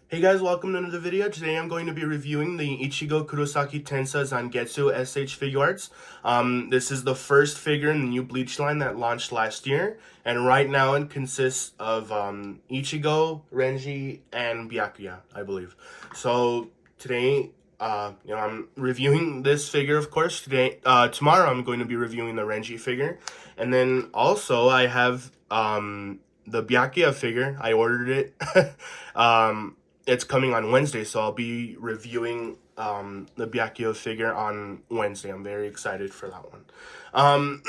Hey guys, welcome to another video. Today I'm going to be reviewing the Ichigo Kurosaki Tensa Zangetsu S.H.Figuarts. This is the first figure in the new Bleach line that launched last year, and right now it consists of Ichigo, Renji, and Byakuya, I believe. So today, I'm reviewing this figure, of course. Tomorrow I'm going to be reviewing the Renji figure, and then also I have the Byakuya figure. I ordered it. It's coming on Wednesday, so I'll be reviewing the Byakuya figure on Wednesday. I'm very excited for that one.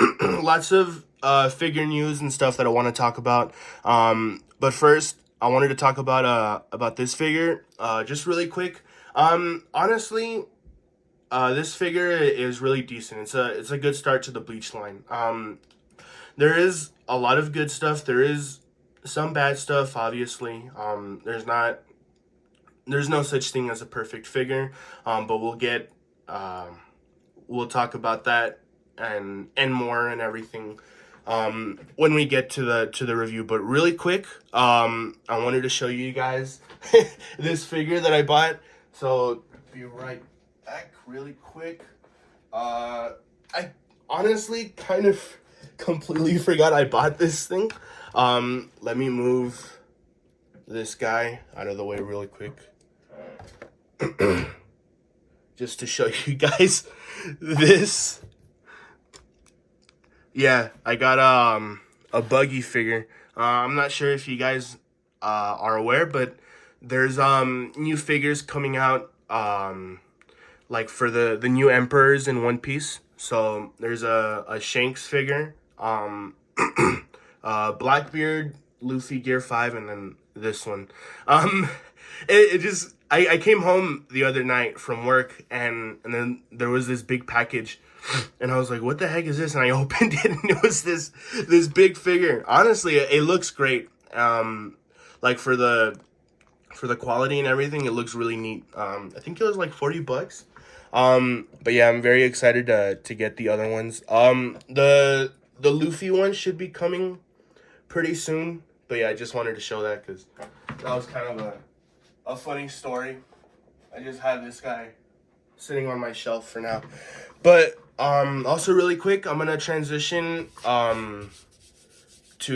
Lots of figure news and stuff that I want to talk about. But first, I wanted to talk about this figure just really quick. Honestly, this figure is really decent. It's a good start to the Bleach line. There is a lot of good stuff. There is some bad stuff, obviously. There's no such thing as a perfect figure, but we'll talk about that and more and everything when we get to the review. But really quick, I wanted to show you guys this figure that I bought. So be right back really quick. I honestly kind of completely forgot I bought this thing. Let me move this guy out of the way really quick. Just to show you guys this. Yeah, I got a buggy figure. I'm not sure if you guys are aware, but there's new figures coming out like for the new emperors in One Piece. So there's a Shanks figure, Blackbeard, Luffy Gear 5, and then this one. It just I came home the other night from work, and then there was this big package, and I was like, what the heck is this? And I opened it, and it was this big figure. Honestly, it looks great. Like for the quality and everything, it looks really neat. I think it was like $40. But yeah, I'm very excited to get the other ones. The Luffy one should be coming pretty soon. But yeah, I just wanted to show that because that was kind of a funny story. I just have this guy sitting on my shelf for now. But also really quick, I'm gonna transition to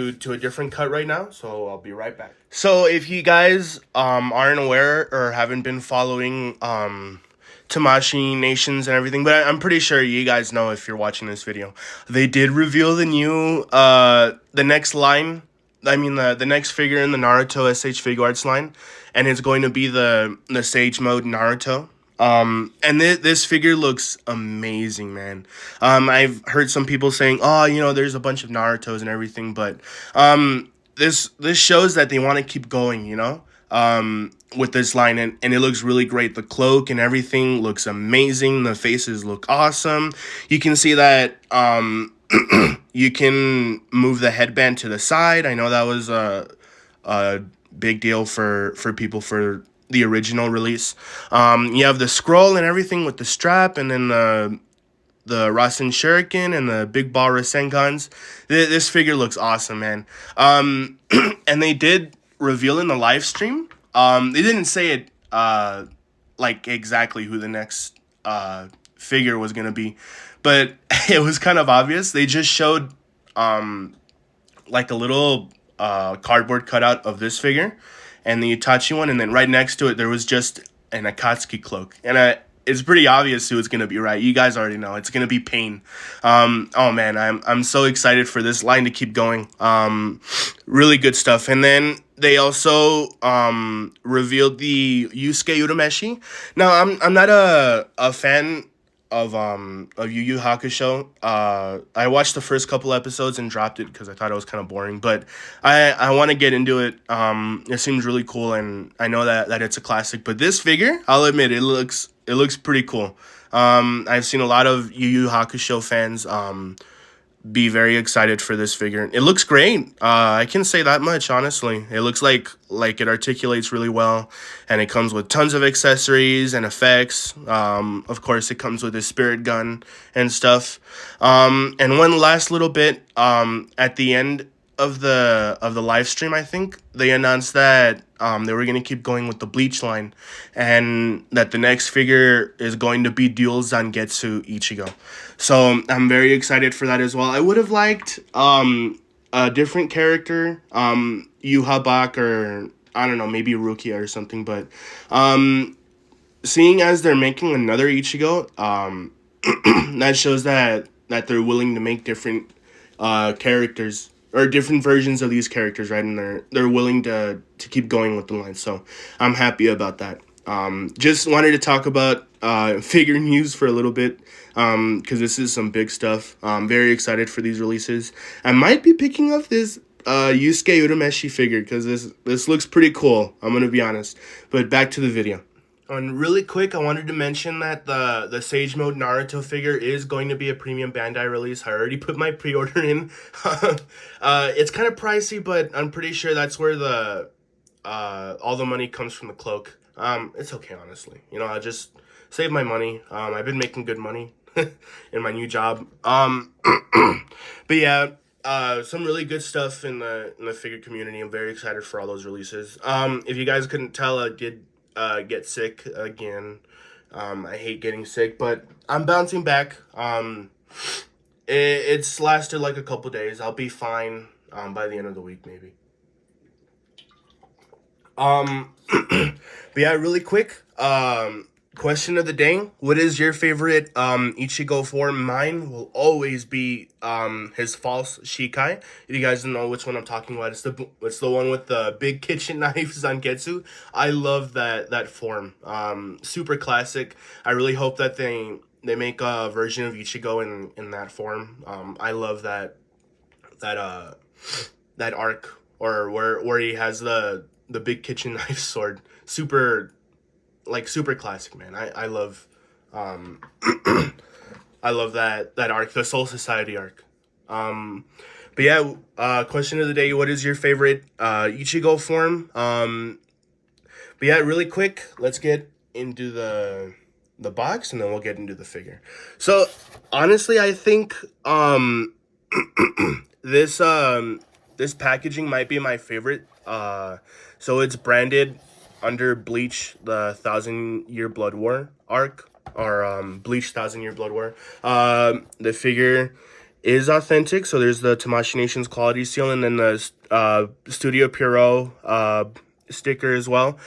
a different cut right now, so I'll be right back. So if you guys aren't aware or haven't been following Tamashii Nations and everything, but I'm pretty sure you guys know if you're watching this video, they did reveal the new the next line. I mean the next figure in the Naruto S.H.Figuarts line, and it's going to be the Sage Mode Naruto. And this figure looks amazing, man. I've heard some people saying, oh, there's a bunch of Narutos and everything, but this shows that they want to keep going, with this line, and it looks really great. The cloak and everything looks amazing. The faces look awesome. You can see that you can move the headband to the side. I know that was a big deal for people for the original release. You have the scroll and everything with the strap, and then the Rasen Shuriken and the big ball Rasengans. This figure looks awesome, man. And they did reveal in the live stream. They didn't say it like exactly who the next figure was gonna be, but it was kind of obvious. They just showed like a little cardboard cutout of this figure and the Itachi one, and then right next to it there was just an Akatsuki cloak, and it's pretty obvious who it's gonna be, right? You guys already know it's gonna be Pain. Oh man, I'm so excited for this line to keep going. Really good stuff. And then they also revealed the Yusuke Urameshi. Now I'm not a fan of Yu Yu Hakusho. I watched the first couple episodes and dropped it because I thought it was kind of boring, but I want to get into it. It seems really cool, and I know that it's a classic, but this figure, I'll admit, it looks pretty cool. I've seen a lot of Yu Yu Hakusho fans be very excited for this figure. It looks great. I can say that much, honestly. It looks like it articulates really well, and it comes with tons of accessories and effects. Of course, it comes with a spirit gun and stuff. And one last little bit, at the end of the live stream, I think they announced that they were gonna keep going with the Bleach line, and that the next figure is going to be Dual Zangetsu Ichigo. So I'm very excited for that as well. I would have liked a different character, Yuha Bak, or I don't know, maybe Rukia or something. But seeing as they're making another Ichigo, that shows that they're willing to make different characters or different versions of these characters, right? And they're willing to keep going with the line. So I'm happy about that. Just wanted to talk about figure news for a little bit, because this is some big stuff. I'm very excited for these releases. I might be picking up this Yusuke Urameshi figure because this looks pretty cool. I'm gonna be honest. But back to the video. And really quick, I wanted to mention that the Sage Mode Naruto figure is going to be a premium Bandai release. I already put my pre-order in. It's kind of pricey, but I'm pretty sure that's where the all the money comes from the cloak. It's okay, honestly. You know, I just save my money. I've been making good money in my new job. But yeah, some really good stuff in the figure community. I'm very excited for all those releases. If you guys couldn't tell, I did get sick again. I hate getting sick, but I'm bouncing back. It's lasted like a couple days. I'll be fine by the end of the week, maybe. But yeah, really quick, question of the day: what is your favorite Ichigo form? Mine will always be his false Shikai. If you guys don't know which one I'm talking about, it's the one with the big kitchen knife Zangetsu. I love that form. Super classic. I really hope that they make a version of Ichigo in that form. I love that arc, or where he has the big kitchen knife sword. Super classic, man. I love I love that arc, the Soul Society arc. But yeah, question of the day: what is your favorite Ichigo form? But yeah, really quick, let's get into the box, and then we'll get into the figure. So honestly, I think this this packaging might be my favorite. So it's branded under Bleach, the 1,000-Year Blood War arc, or Bleach 1,000-Year Blood War. The figure is authentic, so there's the Tamashii Nations quality seal, and then the Studio Pierrot sticker as well.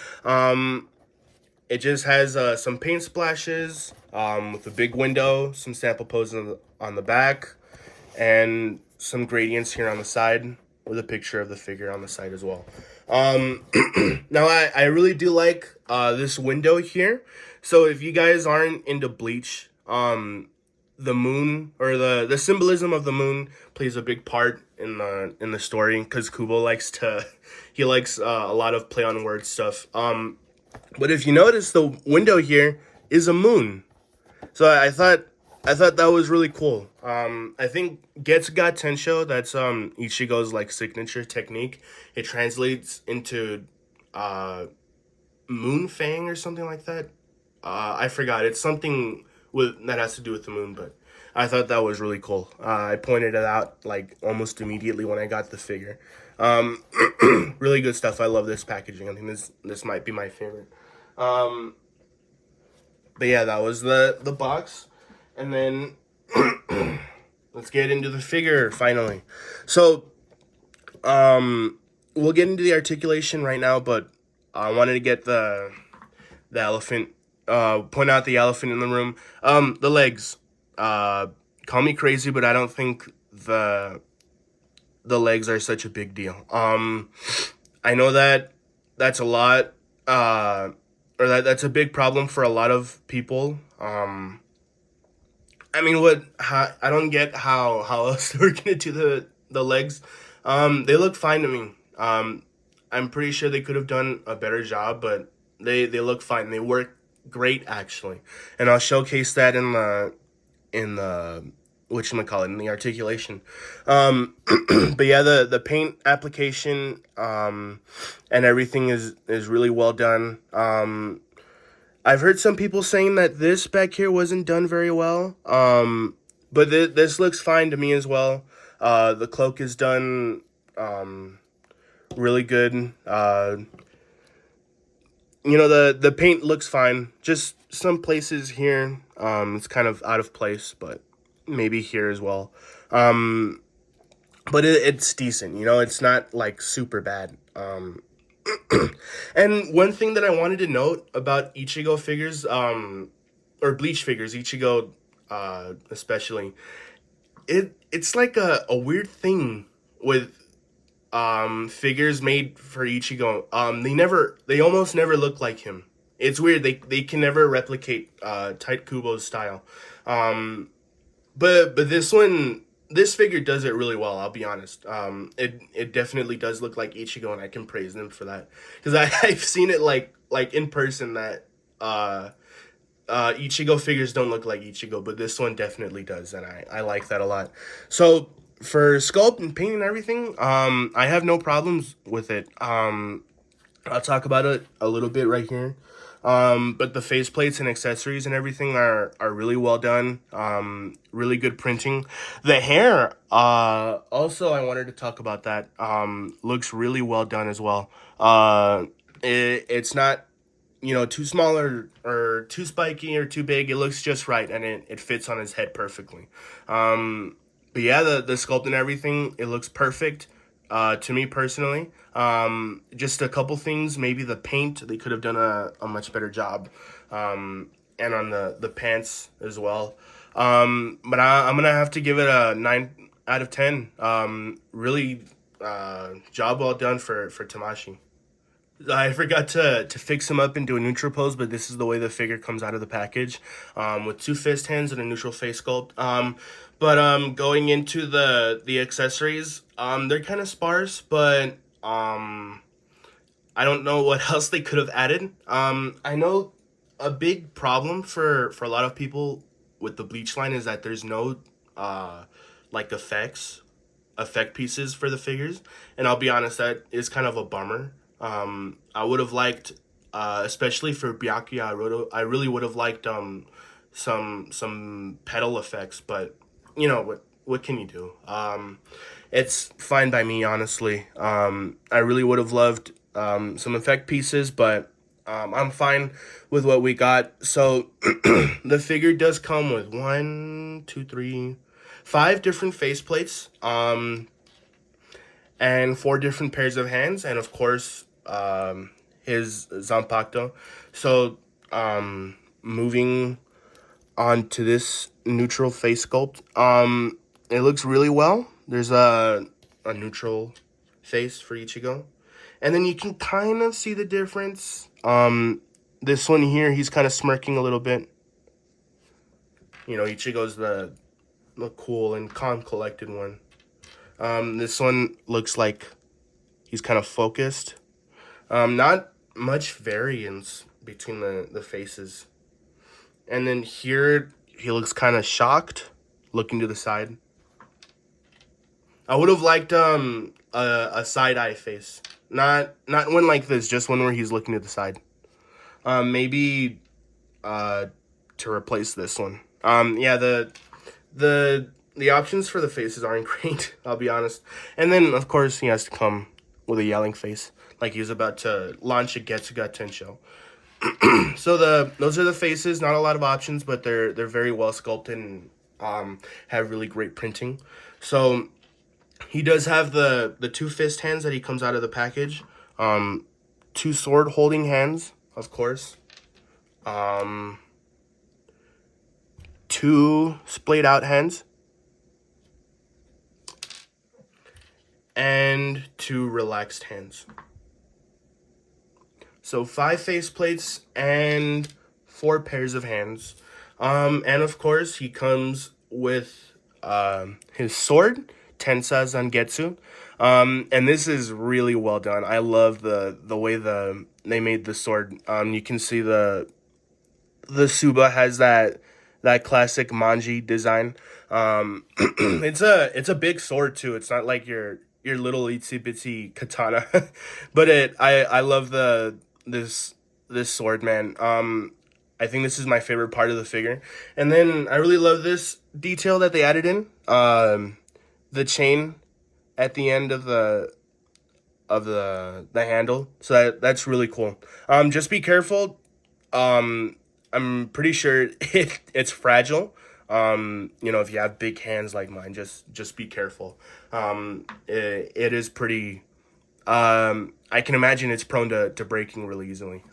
It just has some paint splashes with a big window, some sample poses on the back, and some gradients here on the side with a picture of the figure on the side as well. Now I really do like this window here. So if you guys aren't into Bleach, the moon, or the symbolism of the moon, plays a big part in the story, because Kubo likes he likes a lot of play on word stuff. But if you notice, the window here is a moon. So I thought that was really cool. I think Getsuga Tensho, that's Ichigo's like signature technique. It translates into Moon Fang or something like that. I forgot. It's something that has to do with the moon, but I thought that was really cool. I pointed it out like almost immediately when I got the figure. Really good stuff. I love this packaging. I think this might be my favorite. But yeah, that was the box. And then let's get into the figure finally. So we'll get into the articulation right now, but I wanted to get the elephant, point out the elephant in the room. The legs. Call me crazy, but I don't think the legs are such a big deal. I know that's a lot, or that's a big problem for a lot of people. I mean, I don't get how else they're gonna do the legs. They look fine to me. I'm pretty sure they could have done a better job, but they look fine. They work great, actually, and I'll showcase that in the whatchamacallit, in the articulation. But yeah, the paint application and everything is really well done. I've heard some people saying that this back here wasn't done very well. But this looks fine to me as well. The cloak is done Really good. The paint looks fine. Just some places here, it's kind of out of place, but maybe here as well. But it's decent. It's not like super bad. And one thing that I wanted to note about Ichigo figures, or Bleach figures, Ichigo, especially, it's like a weird thing with figures made for Ichigo. They almost never look like him. It's weird. They can never replicate Tight Kubo's style. But this figure does it really well. I'll be honest. It definitely does look like Ichigo, and I can praise them for that because I've seen it like in person that Ichigo figures don't look like Ichigo, but this one definitely does, and I like that a lot. So for sculpt and paint and everything, I have no problems with it. I'll talk about it a little bit right here. But the faceplates and accessories and everything are really well done. Really good printing. The hair, also I wanted to talk about that. Looks really well done as well. It's not too small or too spiky or too big. It looks just right, and it fits on his head perfectly. But yeah, the sculpt and everything, it looks perfect. To me personally, just a couple things. Maybe the paint, they could have done a much better job, and on the pants as well. But I'm gonna have to give it a 9 out of 10. Really, job well done for Tamashi. I forgot to fix him up into a neutral pose, but this is the way the figure comes out of the package, with two fist hands and a neutral face sculpt. But going into the accessories, they're kind of sparse, but I don't know what else they could have added. I know a big problem for a lot of people with the Bleach line is that there's no like effect pieces for the figures, and I'll be honest, that is kind of a bummer. I would have liked, especially for Byakuya, I really would have liked some pedal effects, but what can you do? It's fine by me, honestly. I really would have loved some effect pieces, but I'm fine with what we got. So the figure does come with 1, 2, 3, 5 different faceplates, and 4 different pairs of hands, and of course, his Zanpakuto. So, moving on to this neutral face sculpt, it looks really well. There's a neutral face for Ichigo, and then you can kind of see the difference. This one here, he's kind of smirking a little bit. Ichigo's the cool and calm, collected one. This one looks like he's kind of focused. Not much variance between the faces. And then here, he looks kind of shocked, looking to the side. I would have liked a side-eye face. Not one like this, just one where he's looking to the side. Maybe to replace this one. Yeah, the options for the faces aren't great, I'll be honest. And then, of course, he has to come with a yelling face, like he's about to launch a Getsuga Tensho. So those are the faces. Not a lot of options, but they're very well sculpted and have really great printing. So he does have the 2 fist hands that he comes out of the package. 2 sword holding hands, of course. 2 splayed out hands. And 2 relaxed hands. So 5 faceplates and 4 pairs of hands. And of course, he comes with his sword, Tensa Zangetsu. And this is really well done. I love the way they made the sword. You can see the Suba has that classic manji design. It's a big sword too. It's not like your little itsy bitsy katana, but I love this sword, man. I think this is my favorite part of the figure, and then I really love this detail that they added in. The chain at the end of the handle. So that's really cool. Just be careful. I'm pretty sure it's fragile. If you have big hands like mine, just be careful. It is pretty. I can imagine it's prone to breaking really easily.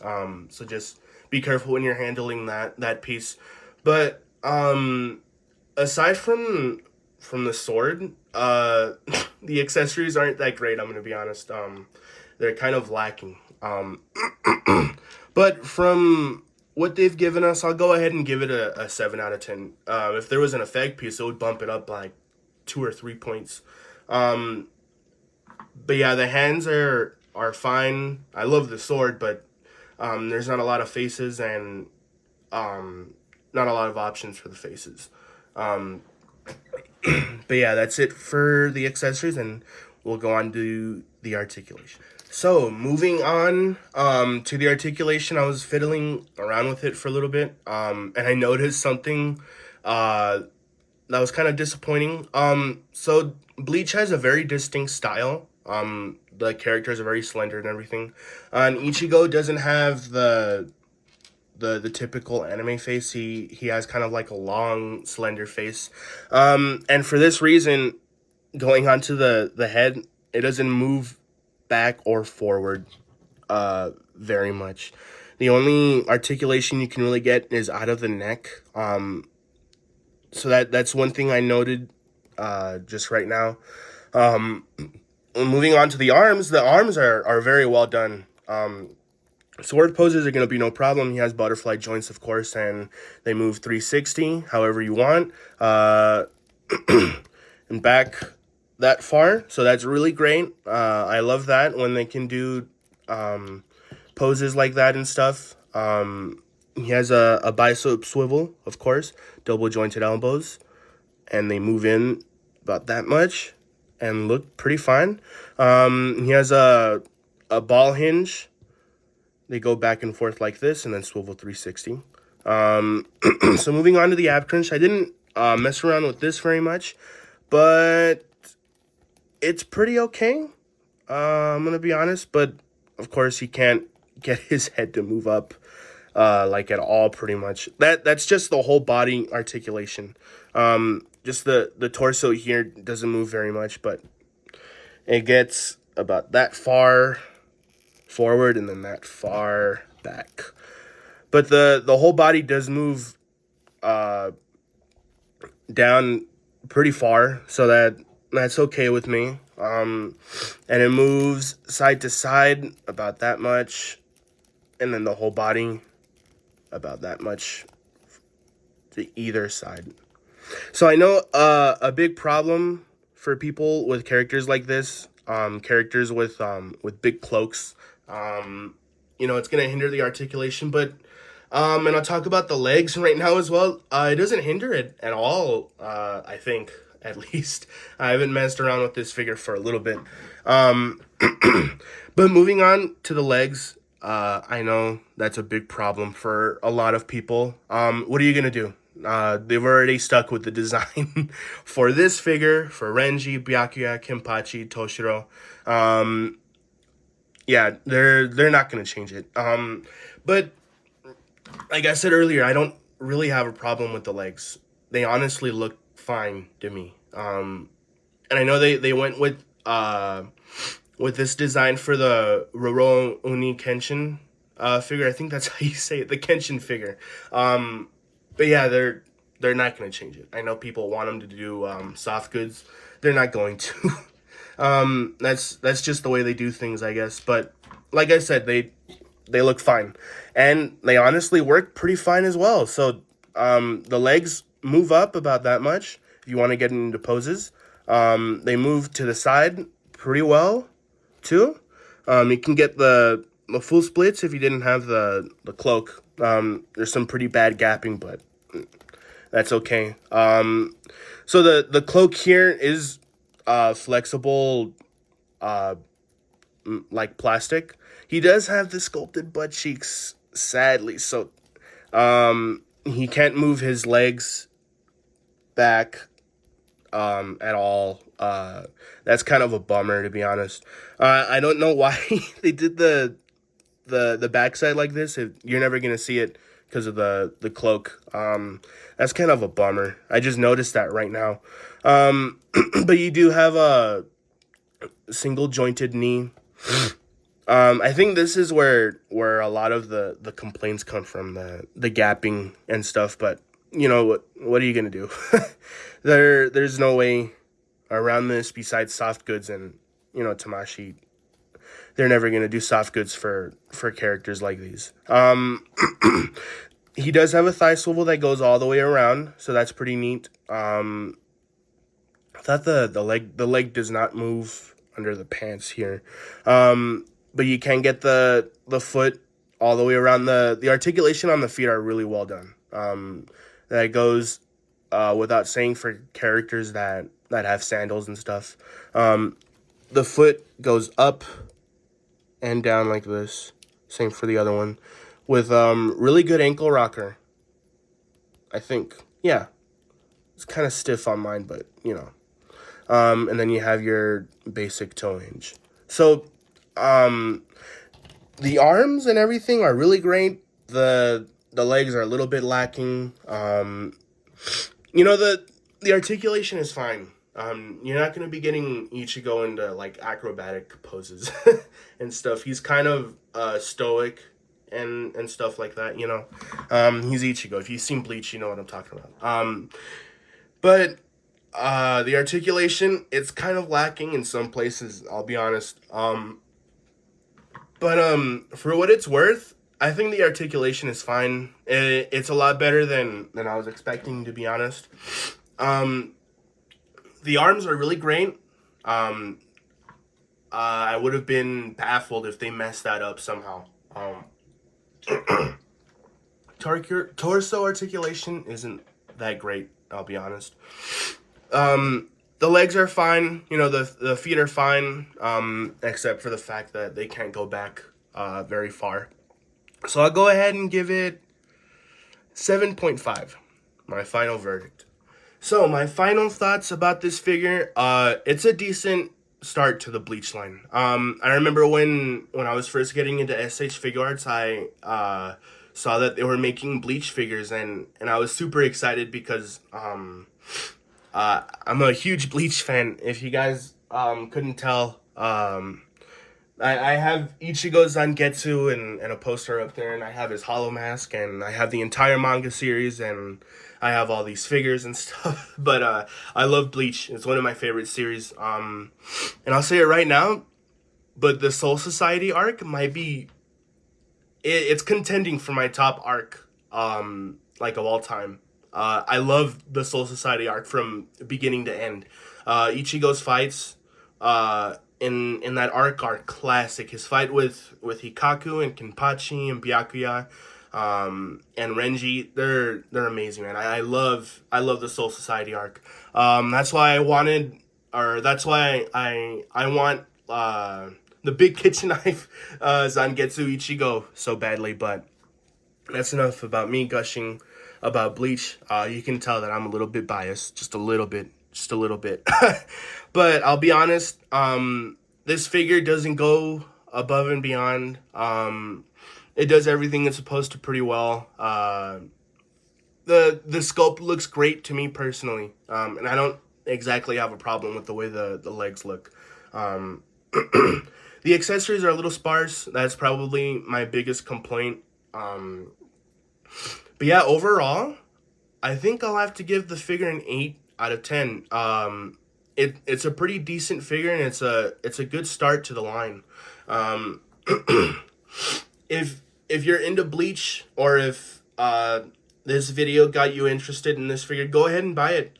So just be careful when you're handling that piece. But aside from the sword, the accessories aren't that great. I'm gonna be honest. They're kind of lacking. But from what they've given us, I'll go ahead and give it a 7 out of 10. If there was an effect piece, it would bump it up like 2 or 3 points. Um, but yeah, the hands are fine. I love the sword, but there's not a lot of faces and um, not a lot of options for the faces. Um, but yeah, that's it for the accessories, and we'll go on to the articulation. So moving on to the articulation, I was fiddling around with it for a little bit, and I noticed something uh, that was kind of disappointing. So Bleach has a very distinct style. The characters are very slender and everything. And Ichigo doesn't have the typical anime face. He has kind of like a long, slender face. And for this reason, going onto the head, it doesn't move back or forward very much. The only articulation you can really get is out of the neck. So that's one thing I noted just right now. Um, moving on to the arms are very well done. Sword poses are going to be no problem. He has butterfly joints, of course, and they move 360 however you want. And back that far, so that's really great. I love that when they can do poses like that and stuff. He has a bicep swivel, of course, double jointed elbows, and they move in about that much and look pretty fine. He has a ball hinge. They go back and forth like this and then swivel 360. So moving on to the ab crunch, I didn't mess around with this very much, but it's pretty okay. I'm gonna be honest, but of course he can't get his head to move up like at all. Pretty much that's just the whole body articulation. Just the torso here doesn't move very much, but it gets about that far forward and then that far back. But the whole body does move down pretty far, so that's okay with me. And it moves side to side about that much, and then the whole body about that much to either side. So I know a big problem for people with characters like this, characters with big cloaks. It's gonna hinder the articulation, but and I'll talk about the legs right now as well. It doesn't hinder it at all. I think, at least. I haven't messed around with this figure for a little bit. But moving on to the legs, I know that's a big problem for a lot of people. What are you gonna do? They've already stuck with the design for this figure, for Renji, Byakuya, Kenpachi, Toshiro. Yeah, they're not gonna change it. But like I said earlier, I don't really have a problem with the legs. They honestly look fine to me. And I know they went with this design for the Roro Uni Kenshin figure. I think that's how you say it, the Kenshin figure. But yeah, they're not gonna change it. I know people want them to do soft goods. They're not going to. That's just the way they do things, I guess. But like I said, they look fine, and they honestly work pretty fine as well. So the legs move up about that much if you want to get into poses. They move to the side pretty well too. You can get the full splits if you didn't have the cloak. There's some pretty bad gapping, but that's okay. So the cloak here is flexible, like plastic. He does have the sculpted butt cheeks, sadly. So he can't move his legs back at all. That's kind of a bummer, to be honest. I don't know why they did the backside like this. You're never gonna see it because of the cloak. That's kind of a bummer. I just noticed that right now. But you do have a single jointed knee. I think this is where a lot of the complaints come from, the gapping and stuff. But you know what are you gonna do? There's no way around this besides soft goods, and Tamashi. They're never gonna do soft goods for characters like these. He does have a thigh swivel that goes all the way around, so that's pretty neat. I thought the leg does not move under the pants here. But you can get the foot all the way around. The articulation on the feet are really well done. That goes without saying for characters that have sandals and stuff. The foot goes up and down like this. Same for the other one. With really good ankle rocker. I think. Yeah. It's kind of stiff on mine, but and then you have your basic toe hinge. So, the arms and everything are really great. The legs are a little bit lacking. The articulation is fine. You're not going to be getting Ichigo into like acrobatic poses and stuff. He's kind of stoic and stuff like that, He's Ichigo. If you've seen Bleach, you know what I'm talking about. But the articulation, it's kind of lacking in some places, I'll be honest. But for what it's worth, I think the articulation is fine. It's a lot better than I was expecting, to be honest. The arms are really great. I would have been baffled if they messed that up somehow. Torso articulation isn't that great, I'll be honest. The legs are fine. The feet are fine, except for the fact that they can't go back very far. So I'll go ahead and give it 7.5, my final verdict. So my final thoughts about this figure, it's a decent start to the Bleach line. I remember when I was first getting into S.H.Figuarts, I saw that they were making Bleach figures, and I was super excited because I'm a huge Bleach fan. If you guys couldn't tell, I have Ichigo Zangetsu and a poster up there, and I have his Hollow Mask, and I have the entire manga series, and I have all these figures and stuff. But I love Bleach. It's one of my favorite series. And I'll say it right now, but the Soul Society arc might be... It's contending for my top arc, like of all time. I love the Soul Society arc from beginning to end. Ichigo's fights in that arc are classic. His fight with Hikaku and Kenpachi and Byakuya, and Renji, they're amazing, man. I love the Soul Society arc. That's why I wanted, or that's why I want the big kitchen knife Zangetsu Ichigo so badly. But that's enough about me gushing about Bleach. You can tell that I'm a little bit biased, just a little bit. But I'll be honest, this figure doesn't go above and beyond. It does everything it's supposed to pretty well. The sculpt looks great to me personally, and I don't exactly have a problem with the way the legs look. The accessories are a little sparse. That's probably my biggest complaint. But yeah, overall, I think I'll have to give the figure an 8 out of 10. It's a pretty decent figure, and it's a good start to the line. If you're into Bleach, or if this video got you interested in this figure, go ahead and buy it.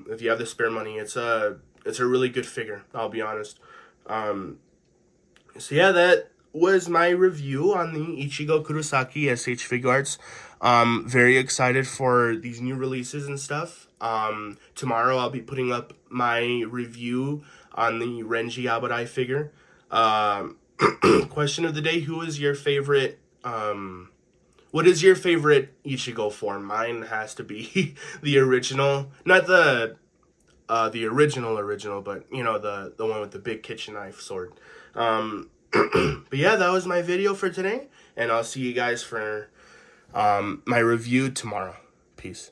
If you have the spare money, it's a really good figure, I'll be honest. So yeah, that was my review on the Ichigo Kurosaki S.H.Figuarts. Very excited for these new releases and stuff. Tomorrow I'll be putting up my review on the Renji Abarai figure. Question of the day: who is your favorite? What is your favorite Ichigo form? Mine has to be the original, not the the original, but you know, the one with the big kitchen knife sword. But yeah, that was my video for today, and I'll see you guys for my review tomorrow. Peace.